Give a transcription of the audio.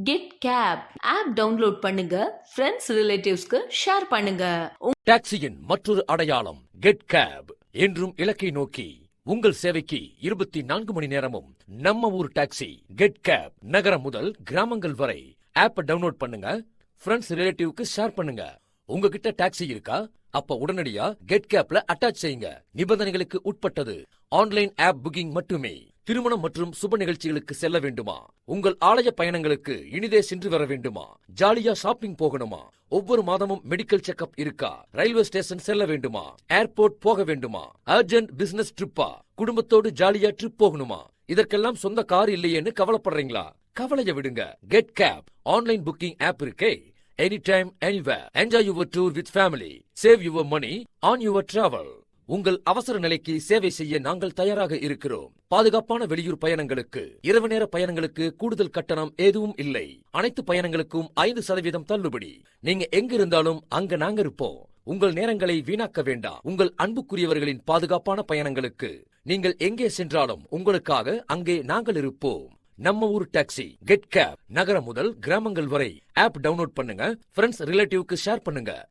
Get gap app download பண்ணுங்க, friends ரிலேட்டிவ்ஸ்க்கு share பண்ணுங்க. டாக்ஸியின் மற்றொரு அடையாளம் கெட் கேப். என்றும் இலக்கை நோக்கி உங்கள் சேவைக்கு 24 மணி நேரமும் நம்ம ஊர் டாக்ஸி கெட் கேப். நகரம் முதல் கிராமங்கள் வரை ஆப்பை டவுன்லோட் பண்ணுங்க, ஃப்ரெண்ட்ஸ் ரிலேட்டிவ்க்கு ஷேர் பண்ணுங்க. உங்ககிட்ட டாக்ஸி இருக்கா? அப்ப உடனடியா கெட் கேப்ல அட்டாச் செய்யுங்க. நிபந்தனைகளுக்கு உட்பட்டது. ஆன்லைன் ஆப் புக்கிங் மட்டுமே. திருமணம் மற்றும் சுப நிகழ்ச்சிகளுக்கு செல்ல வேண்டுமா? உங்கள் ஆலய பயணங்களுக்கு இனிதே சென்று வர வேண்டுமா? ஜாலியா ஷாப்பிங் போகணுமா? ஒவ்வொரு மாதமும் மெடிக்கல் செக்அப் இருக்கா? ரயில்வே ஸ்டேஷன் செல்ல வேண்டுமா? ஏர்போர்ட் போக வேண்டுமா? அர்ஜென்ட் பிசினஸ் ட்ரிப்பா? குடும்பத்தோடு ஜாலியா ட்ரிப் போகணுமா? இதற்கெல்லாம் சொந்த கார் இல்லையேன்னு கவலைப்படுறீங்களா? கவலைய விடுங்க. Get cab online booking app இருக்கே. Anytime, anywhere. Enjoy your tour with family. Save your money on your travel. உங்கள் அவசர நிலைக்கு சேவை செய்ய நாங்கள் தயாராக இருக்கிறோம். பாதுகாப்பான வெளியூர் பயணங்களுக்கு, இரவு நேர பயணங்களுக்கு கூடுதல் கட்டணம் எதுவும் இல்லை. அனைத்து பயணங்களுக்கும் 5% தள்ளுபடி. நீங்க எங்க இருந்தாலும் அங்க நாங்க இருப்போம். உங்கள் நேரங்களை வீணாக்க வேண்டாம். உங்கள் அன்புக்குரியவர்களின் பாதுகாப்பான பயணங்களுக்கு நீங்கள் எங்கே சென்றாலும் உங்களுக்காக அங்கே நாங்கள் இருப்போம். நம்ம ஊர் டாக்ஸி கெட் கேப். நகரம் முதல் கிராமங்கள் வரை ஆப் டவுன்லோட் பண்ணுங்க, ஃப்ரெண்ட்ஸ் ரிலேட்டிவ்க்கு ஷேர் பண்ணுங்க.